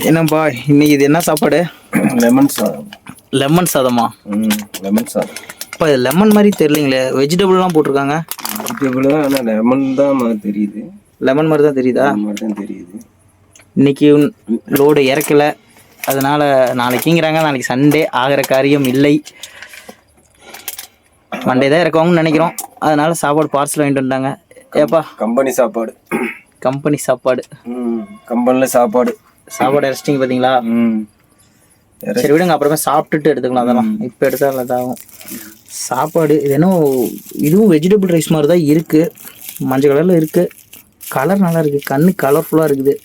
என்னப்பா இன்னைக்கு இது என்ன சாப்பாடு? லெமன் சாதம். லெமன் சாதமா? லெமன் சாதம். இப்போ லெமன் மாதிரி தெரியலீங்களே, வெஜிடபிள்லாம் போட்டிருக்காங்க. வெஜிடபிள் ஆனால் லெமன் தான் தெரியுது. லெமன் மாதிரி தான் தெரியுதா? மாதிரி தான் தெரியுது. இன்னைக்கு லோடு இறக்கலை, அதனால நாளைக்குங்கிறாங்க. நாளைக்கு சண்டே, ஆகிற காரியம் இல்லை. மண்டே தான் இறக்குவாங்கன்னு நினைக்கிறோம். அதனால சாப்பாடு பார்சல் வாங்கிட்டு வந்துட்டாங்க. ஏப்பா கம்பெனி சாப்பாடு. கம்பெனி சாப்பாடு. கம்பெனியில் சாப்பாடு இறச்சிட்டிங்க பார்த்தீங்களா? சரி விடுங்க, அப்புறமே சாப்பிட்டுட்டு எடுத்துக்கலாம். அதெல்லாம் இப்போ எடுத்தால் இதாகும். சாப்பாடு இது என்ன, இதுவும் வெஜிடபிள் ரைஸ் மாதிரி தான் இருக்குது. மஞ்சள் கலரில் இருக்குது. கலர் நல்லா இருக்குது, கண்ணு கலர்ஃபுல்லாக இருக்குது.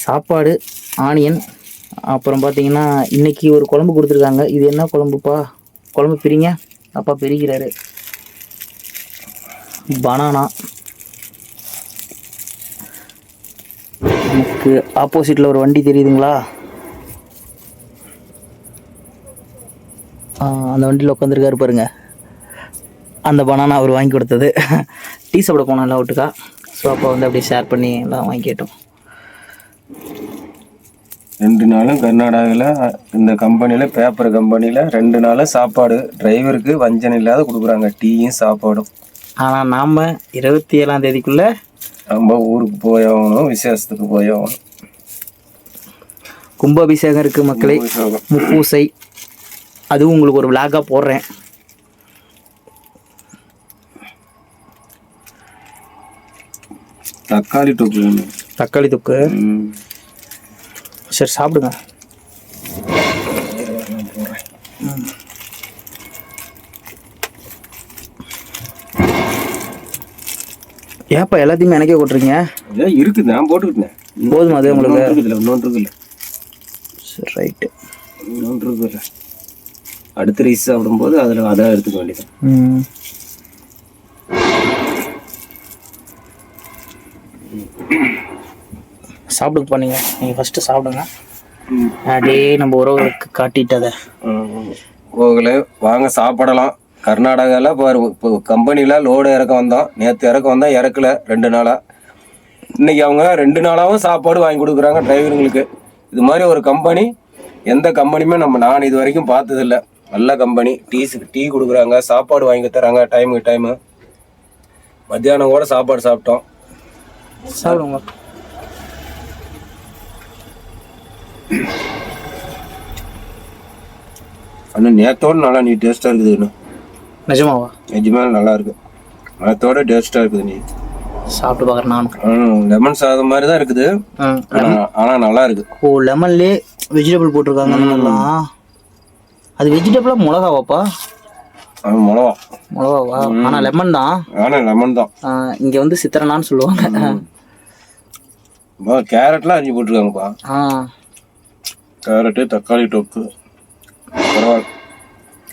சாப்பாடு, ஆனியன், அப்புறம் பார்த்தீங்கன்னா இன்றைக்கி ஒரு குழம்பு கொடுத்துருக்காங்க. இது என்ன குழம்புப்பா? குழம்பு பிரிங்க, அப்பா பிரிக்கிறாரு. பனானா, எனக்கு ஆப்போசிட்டில் ஒரு வண்டி தெரியுதுங்களா? அந்த வண்டியில் உட்காந்துருக்காரு பாருங்க. அந்த பனானா அவர் வாங்கி கொடுத்தது. டீ சாப்பிட போனோம் எல்லாம் ஒட்டுக்கா. ஸோ அப்போ வந்து அப்படியே ஷேர் பண்ணி எல்லாம் வாங்கிக்கிட்டோம். 2 நாளும் கர்நாடகாவில் இந்த கம்பெனியில், பேப்பர் கம்பெனியில் 2 நாளும் சாப்பாடு டிரைவருக்கு வஞ்சனை இல்லாத கொடுக்குறாங்க, டீயும் சாப்பாடும். ஆனால் நாம் 27ஆம் தேதிக்குள்ளே நம்ம ஊருக்கு போயாகணும், விசேஷத்துக்கு போயாகணும். கும்பாபிஷேகம் இருக்குது மக்களே, முப்பூசை. அதுவும் உங்களுக்கு ஒரு விளாகாக போடுறேன். தக்காளி தொக்கு. தக்காளி தொக்கு. சரி சாப்பிடுங்க. ஏப்பா எல்லாத்தையுமே எனக்கே கொட்டுறீங்க? இருக்குது, நான் போட்டுக்கிட்டேன். போதுமா அது உங்களுக்கு? இன்னொன்று இல்லை. சரி ரைட்டு. இன்னொன்று இல்லை. அடுத்த ரைஸ் சாப்பிடும்போது அதில் அதான் எடுத்துக்க வேண்டியது. சாப்பிடுங்க பண்ணீங்க, நீங்கள் ஃபஸ்ட்டு சாப்பிடுங்க. அப்படியே நம்ம உறவுகளுக்கு காட்டிட்டதை போகல வாங்க சாப்பிடலாம். கர்நாடகாவில் பாரு, இப்போ கம்பெனியில் லோடு இறக்க வந்தோம். நேற்று இறக்க வந்தோம், இறக்கல 2 நாளாக. இன்றைக்கி அவங்க 2 நாளாகவும் சாப்பாடு வாங்கி கொடுக்குறாங்க டிரைவருங்களுக்கு. இது மாதிரி ஒரு கம்பெனி எந்த கம்பெனியுமே நான் இது வரைக்கும் பார்த்ததில்ல. நல்ல கம்பெனி. டீ கொடுக்குறாங்க, சாப்பாடு வாங்கி தராங்க டைமுக்கு டைமு. மத்தியானம் கூட சாப்பாடு சாப்பிட்டோம். சாப்பிடுங்க. ஆனால் நேற்றோடு நல்லா நீ டேஸ்ட்டாக இருக்குது. இன்னும் நிஜமாவா? நிஜமாக நல்லா இருக்கு. நேற்றோட டேஸ்ட்டாக இருக்குது. நீ சாப்பிட்டு பார்க்குறேன் நானும். லெமன் சாதம் மாதிரி தான் இருக்குது, ஆனால் நல்லா இருக்கு. ஓ, லெமன்லேயே வெஜிடபிள் போட்டிருக்காங்க. அது வெஜிடபிளா மிளகாவாப்பா? மிளகாவா? ஆனால் லெமன் தான். லெமன் தான். இங்கே வந்து சித்திரனான்னு சொல்லுவாங்க. கேரட்லாம் அரிஞ்சு போட்டிருக்காங்கப்பா. கேரட்டு, தக்காளி தொக்கு, பரவாயில்ல,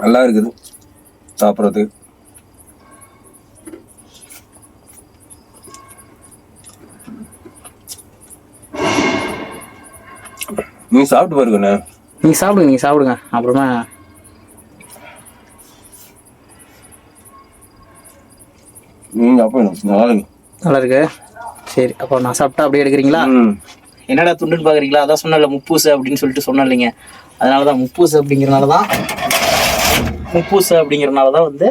நல்லா இருக்குது சாப்பிட்றதுக்கு. நீ சாப்பிட்டு பாருங்கண்ணே. நீங்கள் சாப்பிடுங்க. அப்புறமா நல்லா இருக்கு. சரி, அப்போ நான் சாப்பிட்டா அப்படியே எடுக்கிறீங்களா? என்னடா துண்டுன்னு பார்க்குறீங்களா? அதான் சொன்னல முப்பூசை அப்படின்னு சொல்லிட்டு சொன்னேன் இல்லைங்க. அதனால தான் முப்பூசை அப்படிங்கிறனால தான் வந்து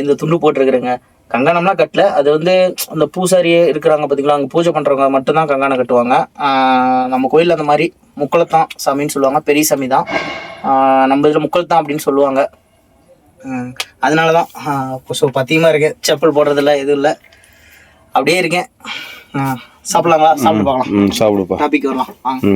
இந்த துண்டு போட்டிருக்கிறேங்க. கங்காணம்லாம் கட்டல. அது வந்து அந்த பூசாரியே இருக்கிறாங்க பார்த்தீங்களா, அங்கே பூஜை பண்ணுறவங்க மட்டும்தான் கங்காணம் கட்டுவாங்க. நம்ம கோயிலில் அந்த மாதிரி முக்குளத்தான் சாமின்னு சொல்லுவாங்க, பெரிய சாமி தான். நம்ம இதில் முக்குளத்தான் அப்படின்னு சொல்லுவாங்க. அதனால தான் ஸோ பத்தியமாக இருக்கேன். செப்பல் போடுறதில்ல, எதுவும் இல்லை, அப்படியே இருக்கேன். சாப்பிடலாங்களா? சாப்பிட்டு பார்க்கலாம். சாப்பிடுப்பா, டாபிக் வரலாம் வாங்க.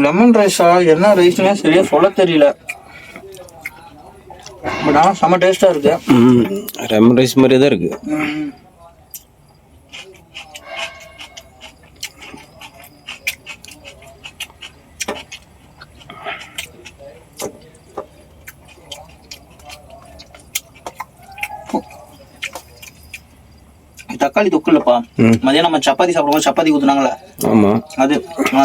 லெமன் ரைஸா என்ன ரைஸ்னே சரியா சொல்ல தெரியல. பட் ஆனால் செம்ம டேஸ்டாக இருக்கு. லெமன் ரைஸ் மாதிரியே தான் இருக்கு. தக்காளி தொக்கு இல்லப்பா. மதியம் நம்ம சப்பாத்தி சாப்பிடும்போது சப்பாத்தி ஊத்துனாங்களே ஆமா அது.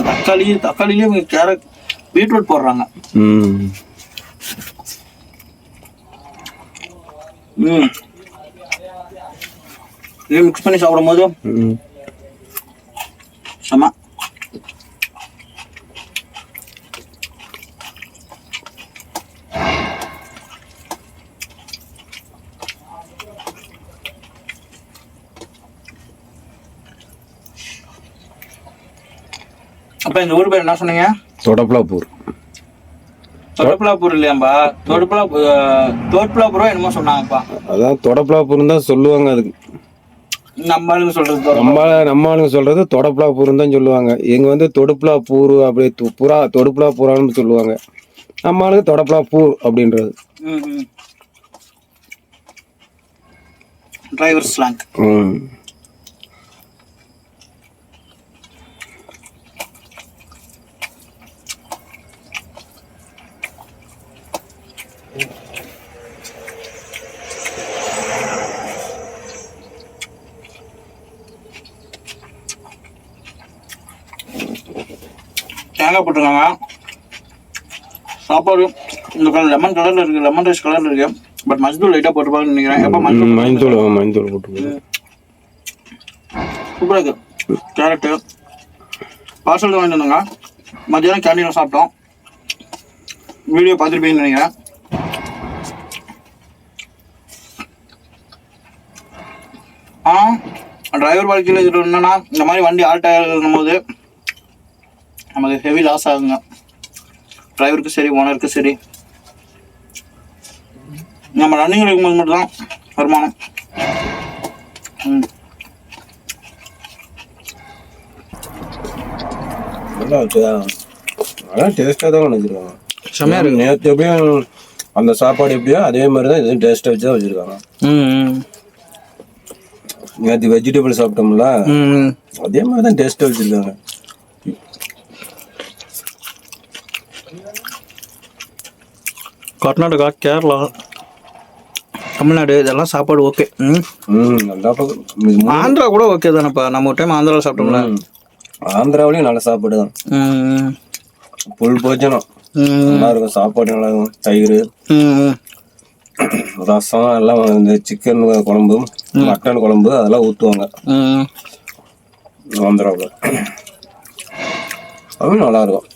தக்காளிலேயே கேரட் பீட்ரூட் போடுறாங்க. இது மிக்ஸ் பண்ணி சாப்பிடும் போது செம. அப்ப இந்த ஊர் பேர் என்ன சொன்னீங்க? தொடப்பலாப்பூர். தொடப்பலாப்பூர் இல்லையாம்பா, தோட்பலாபுரம் என்னமோ சொன்னாங்கப்பா. அதான் தொடப்பலாப்பூர் தான் சொல்லுவாங்க. அதுக்கு நம்ம ஆளுங்க சொல்றது நம்ம ஆளுங்க சொல்றது தொடப்பலாப்பூர் தான் சொல்லுவாங்க. எங்க வந்து தொடுப்பலாப்பூர் அப்படி தொடுப்பலாப்பூரான்னு சொல்லுவாங்க. நம்ம ஆளுங்க தொடப்பலாப்பூர் அப்படின்றது டிரைவர் ஸ்லாங். தேங்காய் போட்டுருக்காங்க. சாப்பாடு இந்த கலர் லெமன் கலர்ல இருக்கு, லெமன் ரைஸ் கலர்ல இருக்கு. பட் மஞ்சள் லைட்டா போட்டுருப்பாங்கன்னு நினைக்கிறேன். எப்ப மஞ்சள் போட்டுருக்காங்க. சூப்பரா இருக்கு. கேரட்டு பார்சல் வாங்கிட்டு வந்தாங்க. மத்தியானம் கேண்டீன்ல சாப்பிட்டோம். வீடியோ பார்த்துருப்பீங்கன்னு நினைக்கிறேன். டிரைவர் வாழ்க்கையில் இது என்னன்னா, இந்த மாதிரி வண்டி ஆல்ட் ஆகும் போது நமக்கு ஹெவி லாஸ் ஆகுங்க. டிரைவருக்கு சரி, ஓனருக்கு சரி. நம்ம ரன்னிங் இருக்கும்போது மட்டும்தான் வருமானம். டேஸ்டாக தான் வச்சுருக்காங்க. செம்மையா இருக்கு. நேற்று எப்படியும் அந்த சாப்பாடு எப்படியோ அதே மாதிரி தான் இதுவும் டேஸ்ட்டாக வச்சு தான் வச்சுருக்காங்க. நேற்று வெஜிடபிள் சாப்பிட்டோம்ல, அதே மாதிரி தான் டேஸ்ட்டாக வச்சுருக்காங்க. கர்நாடகா, கேரளா, தமிழ்நாடு இதெல்லாம் சாப்பாடு ஓகே. ஆந்திரா கூட ஓகே தானேப்பா. நம்ம ஒரு டைம் ஆந்திராவில் சாப்பிட்டோம்ல. ஆந்திராவிலையும் நல்ல சாப்பாடு தான். புல் போச்சனம் நல்லா இருக்கும். சாப்பாடு நல்லா இருக்கும். தயிர், ரசம் எல்லாம், இந்த சிக்கன் குழம்பு, மட்டன் குழம்பு அதெல்லாம் ஊற்றுவாங்க ஆந்திராவில். அதுவும் நல்லா இருக்கும்.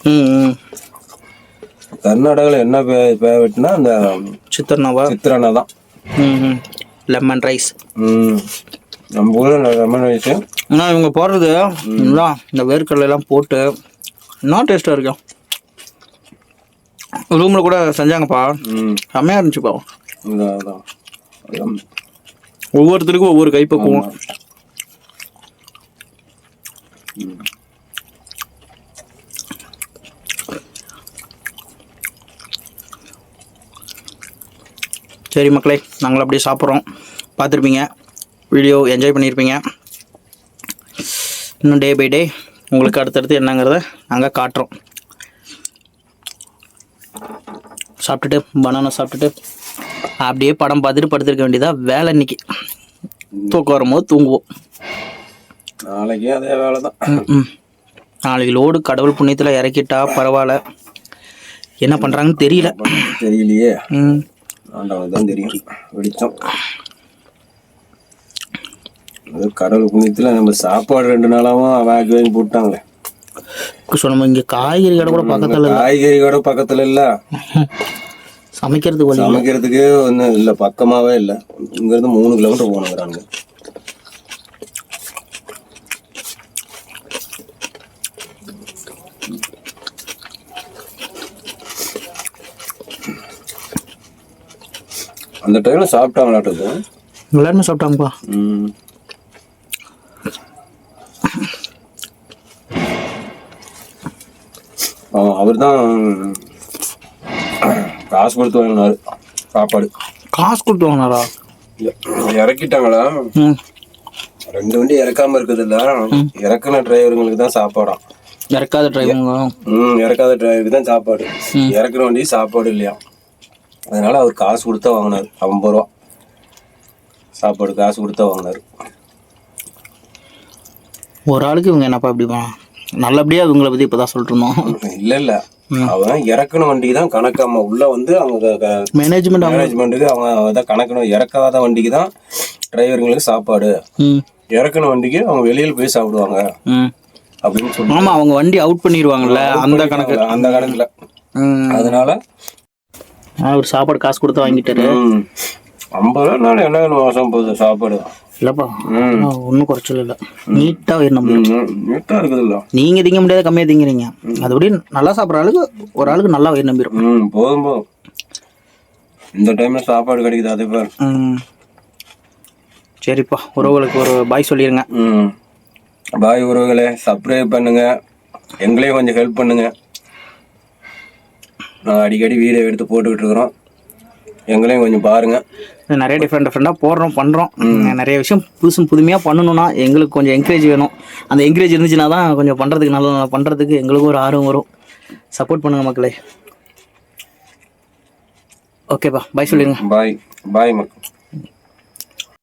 கர்நாடகாவில் என்ன ஃபேவரட்னா அந்த சித்திரனா தான். Lemon rice. நம்ம ஊரில் லெமன் ரைஸ். ஆனால் இவங்க போடுறது இந்த வேர்க்கடலை எல்லாம் போட்டு இன்னும் டேஸ்ட்டாக இருக்கும். ரூமில் கூட செஞ்சாங்கப்பா, செம்மையாக இருந்துச்சுப்பா. ஒவ்வொருத்தருக்கும் ஒவ்வொரு கைப்பக்குவோம். சரி மக்களே, நாங்கள் அப்படியே சாப்பிட்றோம். பார்த்துருப்பீங்க, வீடியோ என்ஜாய் பண்ணியிருப்பீங்க. இன்னும் டே பை டே உங்களுக்கு அடுத்தடுத்து என்னங்கிறத நாங்கள் காட்டுறோம். சாப்பிட்டுட்டு பனானா சாப்பிட்டுட்டு அப்படியே படம் பார்த்துட்டு படுத்துருக்க வேண்டியதாக வேலை. இன்னைக்கு தூக்கம் வரும்போது தூங்குவோம். நாளைக்கு அதே வேலை தான். நாளைக்கு லோடு கடவுள் புண்ணியத்தில் இறக்கிட்டா பரவாயில்ல. என்ன பண்ணுறாங்கன்னு தெரியலையே. தான் தெரியும். வெடிச்சோம். கடவுள் புண்ணியத்தில் நம்ம சாப்பாடு 2 நாளாவும் வாங்கி போட்டாங்களே. நம்ம இங்கே காய்கறி கடை கூட பக்கத்தில் இல்லை. சமைக்கிறதுக்கு ஒன்றும் இல்லை, பக்கமாகவே இல்லை. இங்கேருந்து 3 கிலோமீட்டர் போகணுங்கிறாங்க. அந்த டைம்ல சாப்பிட்டாங்களாட்டுது. எல்லாருமே சாப்பிட்டாங்கப்பா. அவர் தான் காசு கொடுத்து வாங்கினாரு சாப்பாடு. காசு கொடுத்து வாங்கினாரா? இறக்கிட்டாங்களா? 2 வண்டி இறக்காம இருக்குது இல்ல, இறக்குன டிரைவருங்களுக்கு தான் சாப்பாடாம். இறக்காத டிரைவருக்கு தான் சாப்பாடு. இறக்குற வண்டி சாப்பாடு இல்லையா, அதனால அவர் காசு கொடுத்தா வாங்கினாரு. 50 ரூபா சாப்பாடு காசு கொடுத்தா வாங்கினாரு. ஒரு ஆளுக்கு இவங்க என்னப்பா இப்படிப்பா நல்லபடியா இவங்களை பத்தி இப்பதான் சொல்லிட்டு இருந்தோம். இல்ல அவன் இறக்கணும் வண்டிக்கு தான் கணக்கு. நம்ம உள்ள வந்து அவங்க மேனேஜ்மெண்ட்டுக்கு அவங்க தான் கணக்கணும். இறக்காத வண்டிக்கு தான் டிரைவருங்களுக்கு சாப்பாடு, இறக்கணும் வண்டிக்கு அவங்க வெளியில போய் சாப்பிடுவாங்க அப்படின்னு சொல்லி. ஆமா, அவங்க வண்டி அவுட் பண்ணிடுவாங்கல்ல அந்த கணக்குல. அதனால ஒரு சாப்பாடு காசு கொடுத்து வாங்கிட்டாரு. 50 ரூபாய்னால என்ன மாசம் போகுது சாப்பாடு இல்லப்பா, ஒன்றும் குறைச்சல் இல்லை. நீட்டா நீட்டா இருக்குது இல்ல. நீங்க திங்க முடியாத கம்மியா திங்கிறீங்க, அதுபடி நல்லா சாப்பிட்ற ஆளுக்கு ஒரு ஆளுக்கு நல்லா வயிறு நம்பிடும். போதும் இந்த டைம்ல சாப்பாடு கிடைக்குது அதே பேர். சரிப்பா, உறவுகளுக்கு ஒரு பாய் சொல்லிடுங்க. பாய் உறவுகளே, சப்ஸ்கிரைப் பண்ணுங்க, எங்களையும் கொஞ்சம் ஹெல்ப் பண்ணுங்க. நாங்கள் அடிக்கடி வீடியோ எடுத்து போட்டுக்கிட்டு இருக்கிறோம், எங்களையும் கொஞ்சம் பாருங்க. நிறைய டிஃப்ரெண்டாக பண்ணுறோம். நிறைய விஷயம் புதுமையாக பண்ணணும்னா எங்களுக்கு கொஞ்சம் என்கரேஜ் வேணும். அந்த என்கரேஜ் இருந்துச்சுன்னா தான் கொஞ்சம் பண்ணுறதுக்கு நல்லா பண்ணுறதுக்கு எங்களுக்கும் ஒரு ஆர்வம் வரும். சப்போர்ட் பண்ணுங்க மக்களே. ஓகேப்பா, பாய் சொல்லிடுங்க. பாய் மக்கள்.